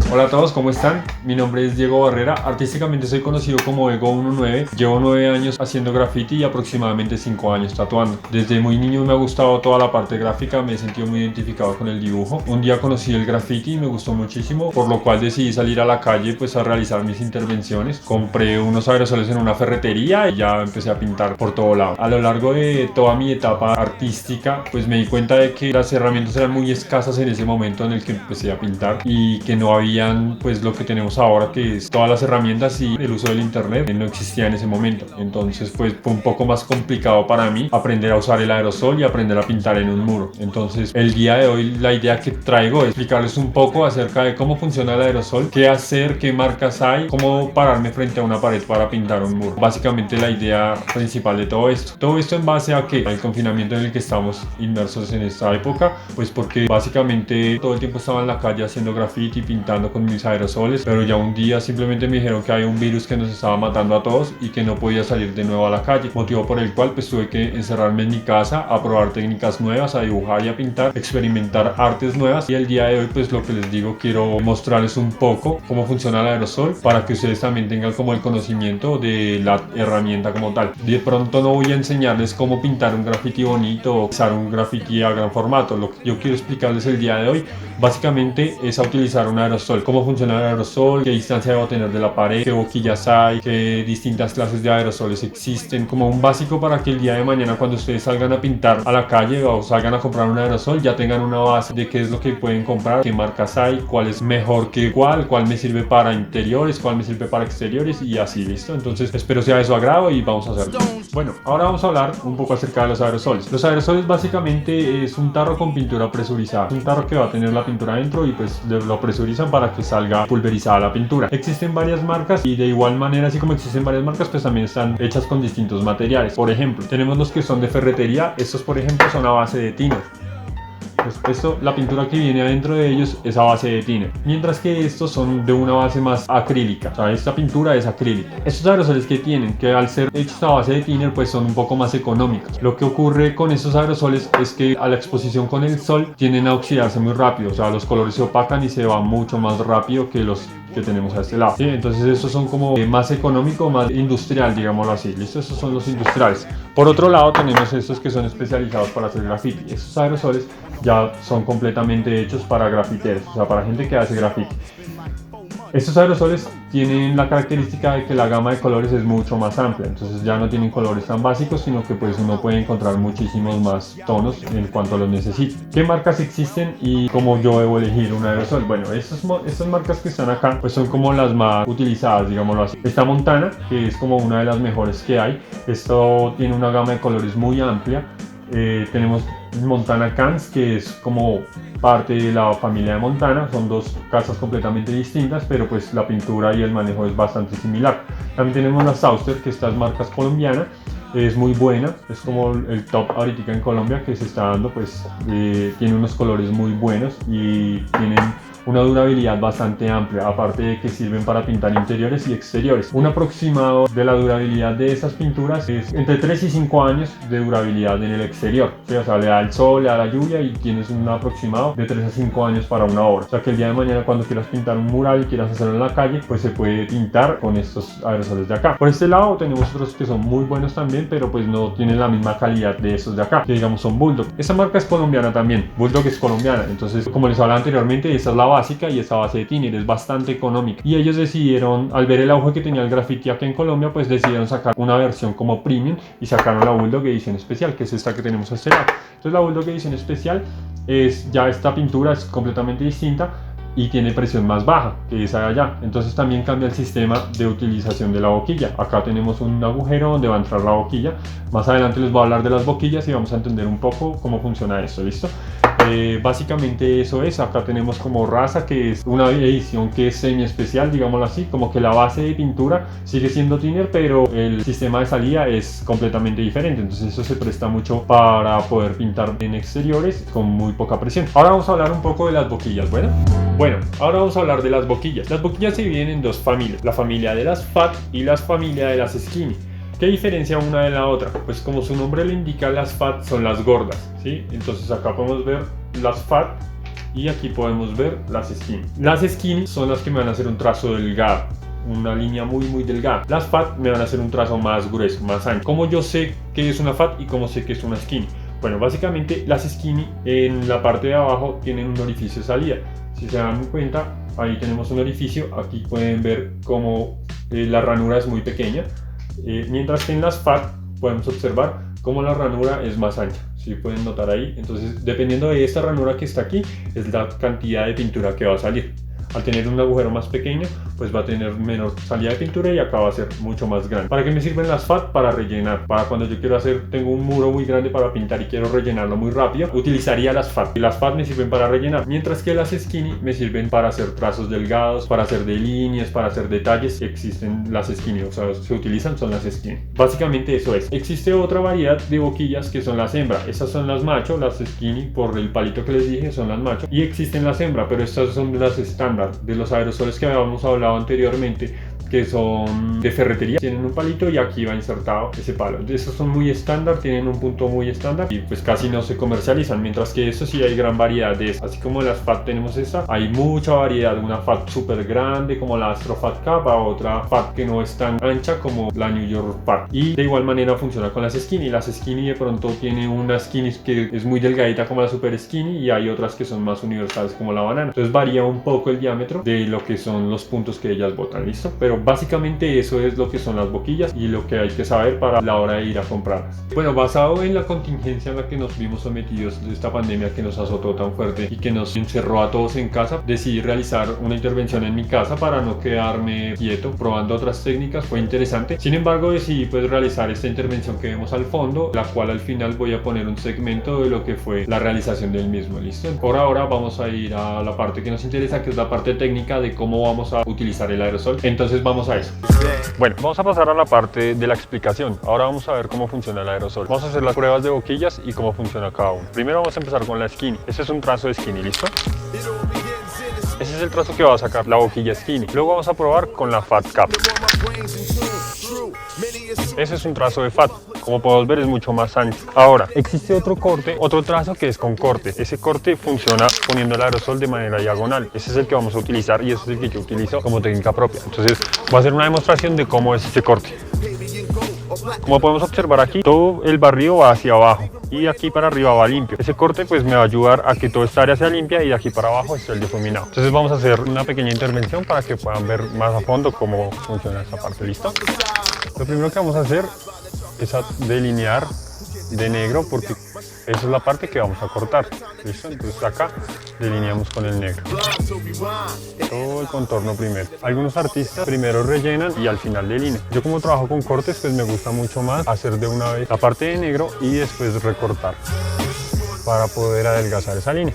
Hola a todos, ¿cómo están? Mi nombre es Diego Barrera, artísticamente soy conocido como Ego19. Llevo 9 años haciendo graffiti y aproximadamente 5 años tatuando. Desde muy niño me ha gustado toda la parte gráfica, me he sentido muy identificado con el dibujo. Un día conocí el graffiti y me gustó muchísimo, por lo cual decidí salir a la calle pues a realizar mis intervenciones. Compré unos aerosoles en una ferretería y ya empecé a pintar por todo lado. A lo largo de toda mi etapa artística pues me di cuenta de que las herramientas eran muy escasas en ese momento en el que empecé a pintar y que no habían pues lo que tenemos ahora, que es todas las herramientas, y el uso del internet no existía en ese momento. Entonces pues fue un poco más complicado para mí aprender a usar el aerosol y aprender a pintar en un muro. Entonces el día de hoy la idea que traigo es explicarles un poco acerca de cómo funciona el aerosol, qué hacer, qué marcas hay, cómo pararme frente a una pared para pintar un muro. Básicamente la idea principal de todo esto en base a que el confinamiento en el que estamos inmersos en esta época, pues porque básicamente todo el tiempo estaba en la calle haciendo graffiti, pintando con mis aerosoles, pero ya un día simplemente me dijeron que hay un virus que nos estaba matando a todos y que no podía salir de nuevo a la calle, motivo por el cual pues tuve que encerrarme en mi casa a probar técnicas nuevas, a dibujar y a pintar, experimentar artes nuevas. Y el día de hoy pues lo que les digo, quiero mostrarles un poco cómo funciona el aerosol para que ustedes también tengan como el conocimiento de la herramienta como tal. De pronto no voy a enseñarles cómo pintar un graffiti bonito o usar un graffiti a gran formato. Lo que yo quiero explicarles el día de hoy básicamente es a utilizar un aerosol, cómo funciona el aerosol, qué distancia debo tener de la pared, qué boquillas hay, qué distintas clases de aerosoles existen, como un básico para que el día de mañana cuando ustedes salgan a pintar a la calle o salgan a comprar un aerosol ya tengan una base de qué es lo que pueden comprar, qué marcas hay, cuál es mejor que cuál me sirve para interiores, cuál me sirve para exteriores y así, ¿listo? Entonces espero sea de su agrado y vamos a hacerlo. Bueno, ahora vamos a hablar un poco acerca de los aerosoles. Los aerosoles básicamente es un tarro con pintura presurizada, un tarro que va a tener la pintura dentro y pues lo presurizan para que salga pulverizada la pintura. Existen varias marcas y de igual manera, así como existen varias marcas, pues también están hechas con distintos materiales. Por ejemplo, tenemos los que son de ferretería. Estos por ejemplo son a base de tiner. Pues la pintura que viene adentro de ellos es a base de tiner, mientras que estos son de una base más acrílica. O sea, esta pintura es acrílica. Estos aerosoles que tienen, que al ser hechos a base de tiner, pues son un poco más económicos. Lo que ocurre con estos aerosoles es que a la exposición con el sol tienden a oxidarse muy rápido. O sea, los colores se opacan y se van mucho más rápido que los que tenemos a este lado, ¿sí? Entonces estos son como más económico, más industrial, digámoslo así, ¿listo? Estos son los industriales. Por otro lado tenemos estos que son especializados para hacer graffiti. Estos aerosoles ya son completamente hechos para grafiteros, o sea, para gente que hace graffiti. Estos aerosoles tienen la característica de que la gama de colores es mucho más amplia, entonces ya no tienen colores tan básicos, sino que pues uno puede encontrar muchísimos más tonos en cuanto los necesite. ¿Qué marcas existen y cómo yo debo elegir un aerosol? Bueno, estas marcas que están acá pues son como las más utilizadas, digámoslo así. Está Montana, que es como una de las mejores que hay. Esto tiene una gama de colores muy amplia. Tenemos Montana Cans, que es como parte de la familia de Montana. Son dos casas completamente distintas, pero pues la pintura y el manejo es bastante similar. También tenemos la Sauster, que esta es marca colombiana, es muy buena, es como el top ahorita en Colombia que se está dando, pues tiene unos colores muy buenos y tienen una durabilidad bastante amplia, aparte de que sirven para pintar interiores y exteriores. Un aproximado de la durabilidad de estas pinturas es entre 3 y 5 años de durabilidad en el exterior, ¿sí? O sea, le da el sol, le da la lluvia y tienes un aproximado de 3 a 5 años para una obra. O sea que el día de mañana cuando quieras pintar un mural y quieras hacerlo en la calle, pues se puede pintar con estos aerosoles de acá. Por este lado tenemos otros que son muy buenos también, pero pues no tienen la misma calidad de estos de acá, que digamos son Bulldog. Esta marca es colombiana también, Bulldog es colombiana, entonces como les hablaba anteriormente, esta es la básica y esta base de tiner es bastante económica, y ellos decidieron, al ver el auge que tenía el graffiti aquí en Colombia, pues decidieron sacar una versión como premium y sacaron la Bulldog edición especial, que es esta que tenemos a este lado. Entonces la Bulldog edición especial es ya, esta pintura es completamente distinta y tiene presión más baja que esa de allá, entonces también cambia el sistema de utilización de la boquilla. Acá tenemos un agujero donde va a entrar la boquilla. Más adelante les voy a hablar de las boquillas y vamos a entender un poco cómo funciona esto, ¿listo? Básicamente eso es. Acá tenemos como raza, que es una edición que es semi especial, digámoslo así, como que la base de pintura sigue siendo thinner, pero el sistema de salida es completamente diferente, entonces eso se presta mucho para poder pintar en exteriores con muy poca presión. Ahora vamos a hablar un poco de las boquillas. Bueno, ahora vamos a hablar de las boquillas. Las boquillas se dividen en dos familias, la familia de las fat y la familia de las skinny. ¿Qué diferencia una de la otra? Pues como su nombre lo indica, las fat son las gordas, ¿sí? Entonces acá podemos ver las fat y aquí podemos ver las skinny. Las skinny son las que me van a hacer un trazo delgado, una línea muy delgada. Las fat me van a hacer un trazo más grueso, más ancho. ¿Cómo yo sé que es una fat y cómo sé que es una skinny? Bueno, básicamente las skinny en la parte de abajo tienen un orificio de salida. Si se dan cuenta, ahí tenemos un orificio. Aquí pueden ver cómo la ranura es muy pequeña, mientras que en las fat podemos observar cómo la ranura es más ancha. Si pueden notar ahí, entonces dependiendo de esta ranura que está aquí es la cantidad de pintura que va a salir. Al tener un agujero más pequeño, pues va a tener menor salida de pintura y acá va a ser mucho más grande. ¿Para qué me sirven las fat? Para rellenar. Para cuando yo quiero tengo un muro muy grande para pintar y quiero rellenarlo muy rápido, utilizaría las fat. Y las fat me sirven para rellenar, mientras que las skinny me sirven para hacer trazos delgados, para hacer de líneas, para hacer detalles. Existen las skinny, o sea, se utilizan, son las skinny. Básicamente eso es. Existe otra variedad de boquillas que son las hembra. Estas son las macho, las skinny por el palito que les dije son las macho. Y existen las hembra, pero estas son de las estándar, de los aerosoles que habíamos hablado anteriormente, que son de ferretería, tienen un palito y aquí va insertado ese palo. Esos son muy estándar, tienen un punto muy estándar y pues casi no se comercializan, mientras que estos sí hay gran variedad de esas. Así como las fat tenemos esta, hay mucha variedad, una fat súper grande como la Astro Fat Cap, a otra fat que no es tan ancha como la New York Fat. Y de igual manera funciona con las skinny. Las skinny de pronto tiene una skinny que es muy delgadita como la super skinny y hay otras que son más universales como la banana. Entonces varía un poco el diámetro de lo que son los puntos que ellas botan, ¿listo? Pero básicamente eso es lo que son las boquillas y lo que hay que saber para la hora de ir a comprarlas. Bueno, basado en la contingencia en la que nos vimos sometidos de esta pandemia que nos azotó tan fuerte y que nos encerró a todos en casa, decidí realizar una intervención en mi casa para no quedarme quieto probando otras técnicas. Fue interesante. Sin embargo, decidí pues realizar esta intervención que vemos al fondo, la cual al final voy a poner un segmento de lo que fue la realización del mismo. ¿Listo? Por ahora vamos a ir a la parte que nos interesa, que es la parte técnica de cómo vamos a utilizar el aerosol. Entonces vamos a eso. Bueno, vamos a pasar a la parte de la explicación. Ahora vamos a ver cómo funciona el aerosol. Vamos a hacer las pruebas de boquillas y cómo funciona cada uno. Primero vamos a empezar con la skinny. Este es un trazo de skinny, ¿listo? Ese es el trazo que va a sacar la boquilla skinny. Luego vamos a probar con la fat cap. Ese es un trazo de fat. Como podemos ver es mucho más ancho. Ahora, existe otro corte, otro trazo que es con corte. Ese corte funciona poniendo el aerosol de manera diagonal. Ese es el que vamos a utilizar y ese es el que yo utilizo como técnica propia. Entonces voy a hacer una demostración de cómo es este corte. Como podemos observar aquí, todo el barrido va hacia abajo y aquí para arriba va limpio. Ese corte pues me va a ayudar a que toda esta área sea limpia y de aquí para abajo esté el difuminado. Entonces vamos a hacer una pequeña intervención para que puedan ver más a fondo cómo funciona esta parte. ¿Listo? Lo primero que vamos a hacer es delinear de negro porque esa es la parte que vamos a cortar. ¿Listo? Entonces acá delineamos con el negro todo el contorno primero. Algunos artistas primero rellenan y al final delinean. Yo como trabajo con cortes pues me gusta mucho más hacer de una vez la parte de negro y después recortar para poder adelgazar esa línea.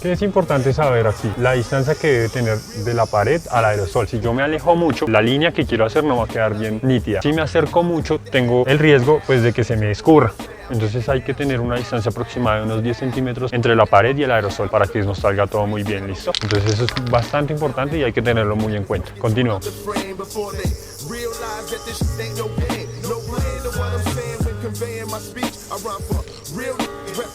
¿Qué es importante saber aquí? La distancia que debe tener de la pared al aerosol. Si yo me alejo mucho, la línea que quiero hacer no va a quedar bien nítida. Si me acerco mucho, tengo el riesgo pues de que se me escurra. Entonces hay que tener una distancia aproximada de unos 10 centímetros entre la pared y el aerosol para que nos salga todo muy bien, ¿listo? Entonces eso es bastante importante y hay que tenerlo muy en cuenta. Continuamos.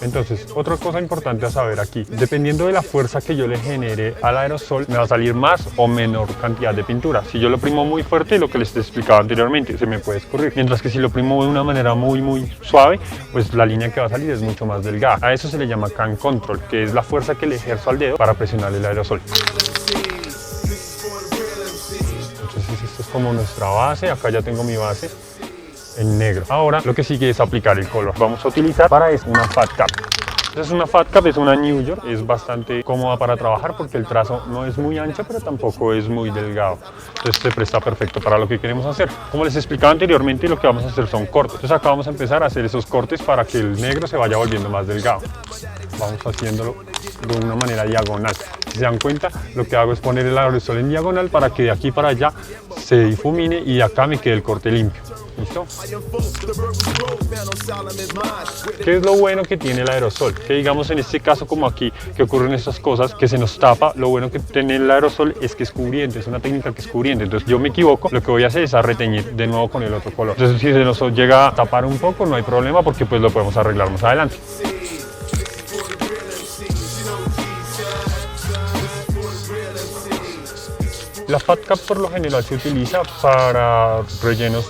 Entonces, otra cosa importante a saber aquí, dependiendo de la fuerza que yo le genere al aerosol, me va a salir más o menor cantidad de pintura. Si yo lo oprimo muy fuerte, lo que les explicaba anteriormente, se me puede escurrir. Mientras que si lo oprimo de una manera muy suave, pues la línea que va a salir es mucho más delgada. A eso se le llama can control, que es la fuerza que le ejerzo al dedo para presionar el aerosol. Entonces esto es como nuestra base, acá ya tengo mi base en negro. Ahora lo que sigue es aplicar el color. Vamos a utilizar para eso una fat cap. Entonces una fat cap es una New York, es bastante cómoda para trabajar porque el trazo no es muy ancho pero tampoco es muy delgado. Entonces se presta perfecto para lo que queremos hacer. Como les explicaba anteriormente, lo que vamos a hacer son cortes. Entonces acá vamos a empezar a hacer esos cortes para que el negro se vaya volviendo más delgado. Vamos haciéndolo de una manera diagonal. Si se dan cuenta, lo que hago es poner el aerosol en diagonal para que de aquí para allá se difumine y de acá me quede el corte limpio. ¿Listo? ¿Qué es lo bueno que tiene el aerosol? Que digamos en este caso como aquí, que ocurren estas cosas, que se nos tapa, lo bueno que tiene el aerosol es que es cubriente, es una técnica que es cubriente. Entonces yo me equivoco, lo que voy a hacer es a reteñir de nuevo con el otro color. Entonces si se nos llega a tapar un poco, no hay problema porque pues lo podemos arreglar más adelante. La Fat Cap por lo general se utiliza para rellenos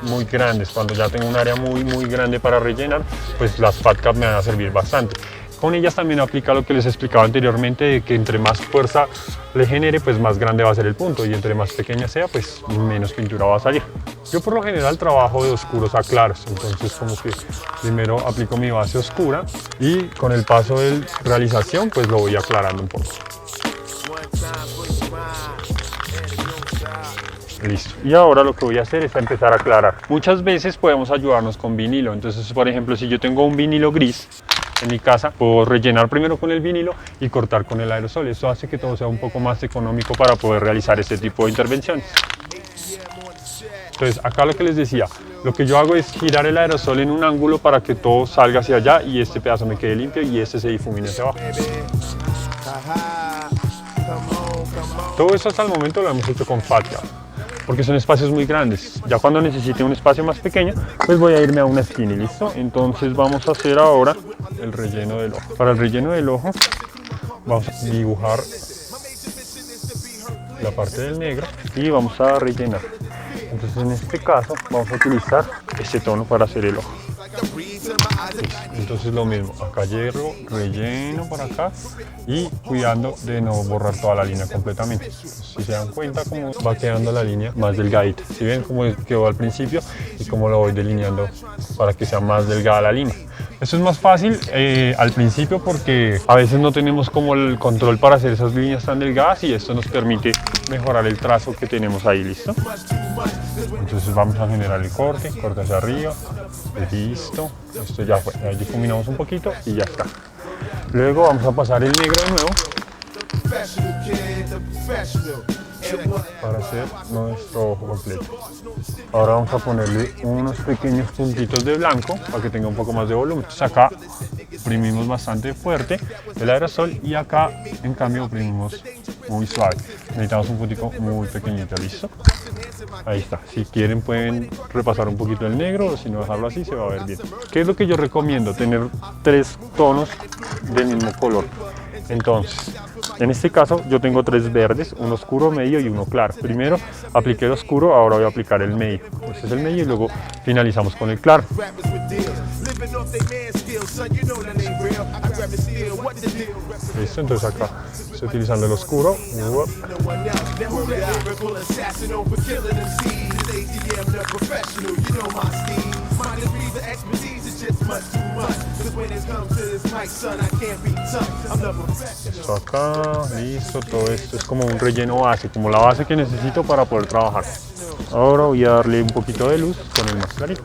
muy grandes. Cuando ya tengo un área muy grande para rellenar, pues las Fat Cap me van a servir bastante. Con ellas también aplica lo que les explicaba anteriormente, de que entre más fuerza le genere, pues más grande va a ser el punto, y entre más pequeña sea, pues menos pintura va a salir. Yo por lo general trabajo de oscuros a claros, entonces como que primero aplico mi base oscura y con el paso de realización pues lo voy aclarando un poco. Listo. Y ahora lo que voy a hacer es empezar a aclarar. Muchas veces podemos ayudarnos con vinilo, entonces por ejemplo si yo tengo un vinilo gris en mi casa, puedo rellenar primero con el vinilo y cortar con el aerosol. Eso hace que todo sea un poco más económico para poder realizar este tipo de intervenciones. Entonces acá lo que les decía, lo que yo hago es girar el aerosol en un ángulo para que todo salga hacia allá y este pedazo me quede limpio y este se difumine hacia abajo. Todo eso hasta el momento lo hemos hecho con Fat Cap, porque son espacios muy grandes. Ya cuando necesite un espacio más pequeño, pues voy a irme a una esquina y listo. Entonces vamos a hacer ahora el relleno del ojo. Para el relleno del ojo vamos a dibujar la parte del negro y vamos a rellenar. Entonces en este caso vamos a utilizar este tono para hacer el ojo. Entonces lo mismo, acá hierro, relleno por acá y cuidando de no borrar toda la línea completamente. Si se dan cuenta cómo va quedando la línea más delgadita, si ven cómo quedó al principio y cómo lo voy delineando para que sea más delgada la línea. Esto es más fácil al principio porque a veces no tenemos como el control para hacer esas líneas tan delgadas y esto nos permite mejorar el trazo que tenemos ahí, ¿listo? Entonces vamos a generar el corte hacia arriba, listo, esto ya fue, ahí difuminamos un poquito y ya está. Luego vamos a pasar el negro de nuevo para hacer nuestro ojo completo. Ahora vamos a ponerle unos pequeños puntitos de blanco para que tenga un poco más de volumen. Entonces acá oprimimos bastante fuerte el aerosol y acá en cambio oprimimos muy suave. Necesitamos un puntico muy pequeñito, ¿listo? Ahí está. Si quieren pueden repasar un poquito el negro o si no dejarlo así se va a ver bien. ¿Qué es lo que yo recomiendo? Tener 3 tonos del mismo color. Entonces, en este caso yo tengo 3 verdes, uno oscuro, medio y uno claro. Primero apliqué el oscuro, ahora voy a aplicar el medio. Este es el medio y luego finalizamos con el claro. Listo, entonces acá estoy utilizando el oscuro. Esto acá, listo, todo esto es como un relleno base, como la base que necesito para poder trabajar. Ahora voy a darle un poquito de luz con el más clarito.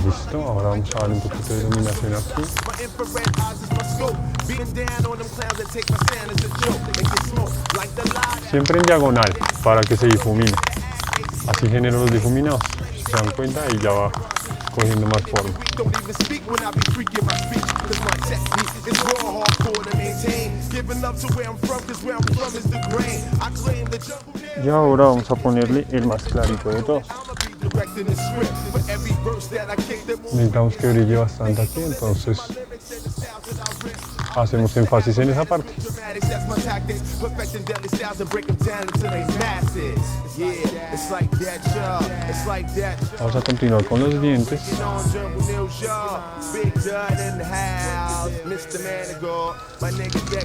Listo, ahora vamos a darle un poquito de iluminación aquí. Siempre en diagonal para que se difumine. Así genero los difuminados. Se dan cuenta y ya va cogiendo más forma. Y ahora vamos a ponerle el más clarito de todos. Necesitamos que brille bastante aquí, entonces hacemos énfasis en esa parte. Vamos a continuar con los dientes.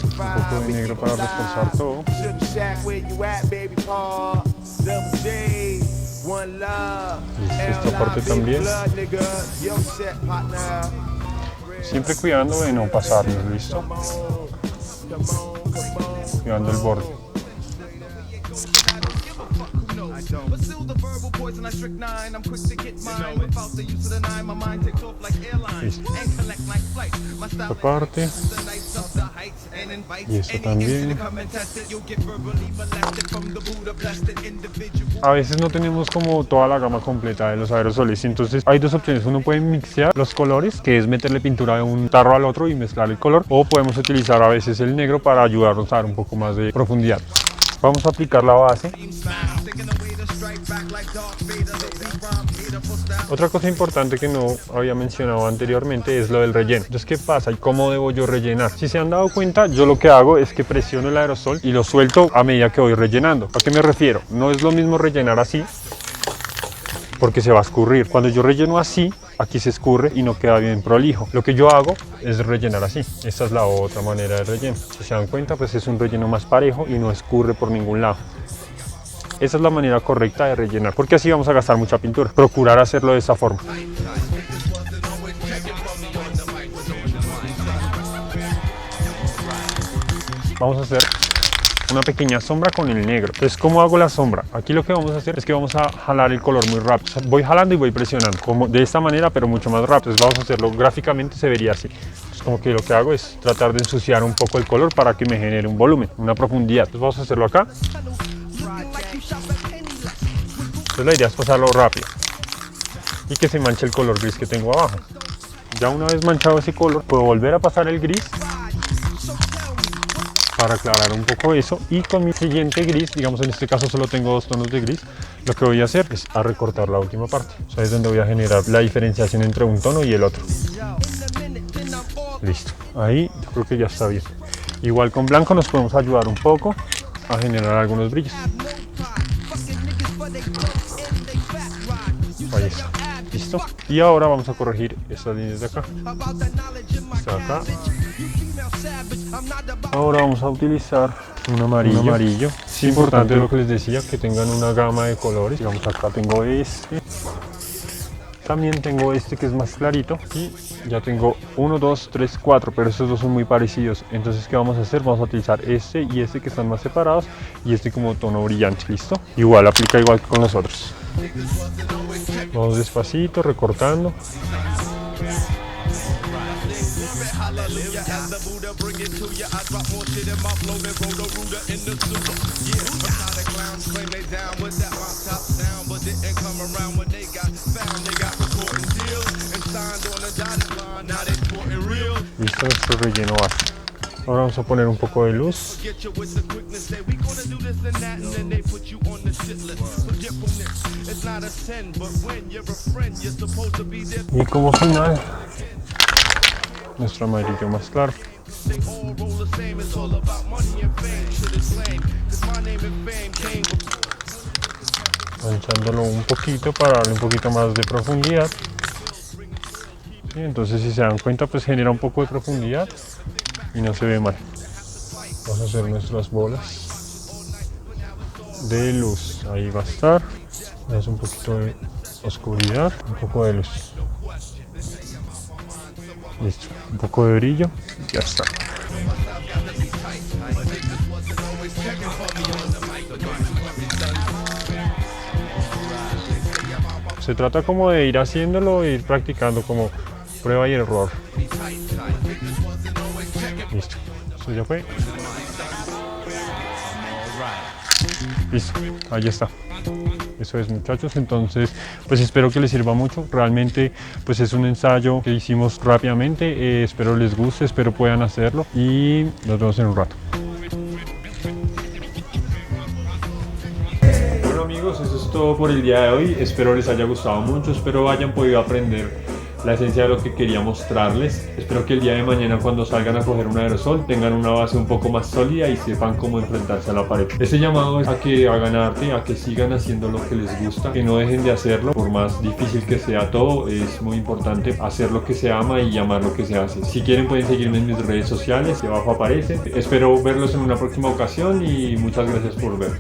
Un poco de negro para reforzar todo. Listo, esta parte también. Siempre cuidando de no pasarnos, ¿listo? Cuidando el borde. Listo. Esta parte. Y esto también. A veces no tenemos como toda la gama completa de los aerosoles, entonces hay dos opciones. Uno puede mixear los colores, que es meterle pintura de un tarro al otro y mezclar el color, o podemos utilizar a veces el negro para ayudarnos a dar un poco más de profundidad. Vamos a aplicar la base. Otra cosa importante que no había mencionado anteriormente es lo del relleno. Entonces, ¿qué pasa y cómo debo yo rellenar? Si se han dado cuenta, yo lo que hago es que presiono el aerosol y lo suelto a medida que voy rellenando. ¿A qué me refiero? No es lo mismo rellenar así, porque se va a escurrir. Cuando yo relleno así, aquí se escurre y no queda bien prolijo. Lo que yo hago es rellenar así. Esta es la otra manera de relleno. Si se dan cuenta, pues es un relleno más parejo y no escurre por ningún lado. Esa es la manera correcta de rellenar, porque así vamos a gastar mucha pintura. Procurar hacerlo de esa forma. Vamos a hacer una pequeña sombra con el negro. Entonces, ¿cómo hago la sombra? Aquí lo que vamos a hacer es que vamos a jalar el color muy rápido. O sea, voy jalando y voy presionando, como de esta manera, pero mucho más rápido. Entonces, vamos a hacerlo gráficamente, se vería así. Entonces, como que lo que hago es tratar de ensuciar un poco el color para que me genere un volumen, una profundidad. Entonces, vamos a hacerlo acá. Entonces, la idea es pasarlo rápido y que se manche el color gris que tengo abajo. Ya una vez manchado ese color, puedo volver a pasar el gris para aclarar un poco eso, y con mi siguiente gris, digamos en este caso solo tengo 2 tonos de gris, lo que voy a hacer es a recortar la última parte. O sea, es donde voy a generar la diferenciación entre un tono y el otro. Listo, ahí yo creo que ya está bien. Igual con blanco nos podemos ayudar un poco a generar algunos brillos. Ahí está, listo. Y ahora vamos a corregir estas líneas de acá. Está acá. Ahora vamos a utilizar un amarillo. Es importante lo que les decía, que tengan una gama de colores. Digamos, acá tengo este. También tengo este que es más clarito. Y ya tengo 1, 2, 3, 4, pero estos dos son muy parecidos. Entonces, ¿qué vamos a hacer? Vamos a utilizar este y este que están más separados, y este como tono brillante, ¿listo? Igual, aplica igual que con los otros. Vamos despacito, recortando. Listo nuestro relleno base. Ahora vamos a poner un poco de luz. Y como final, nuestro amarillo más claro. Manchándolo un poquito para darle un poquito más de profundidad. ¿Sí? Entonces, si se dan cuenta, pues genera un poco de profundidad y no se ve mal. Vamos a hacer nuestras bolas de luz. Ahí va a estar. Es un poquito de oscuridad, un poco de luz. Listo, un poco de brillo, ya está. Se trata como de ir haciéndolo e ir practicando, como prueba y error. Listo, eso ya fue. Listo, ahí está. Eso es, muchachos. Entonces, pues espero que les sirva mucho. Realmente, pues es un ensayo que hicimos rápidamente. Espero les guste, espero puedan hacerlo, y nos vemos en un rato. Bueno, amigos, eso es todo por el día de hoy. Espero les haya gustado mucho, espero hayan podido aprender la esencia de lo que quería mostrarles. Espero que el día de mañana, cuando salgan a coger un aerosol, tengan una base un poco más sólida y sepan cómo enfrentarse a la pared. Este llamado es a que hagan arte, a que sigan haciendo lo que les gusta, que no dejen de hacerlo. Por más difícil que sea todo, es muy importante hacer lo que se ama y amar lo que se hace. Si quieren, pueden seguirme en mis redes sociales, debajo aparece. Espero verlos en una próxima ocasión y muchas gracias por ver.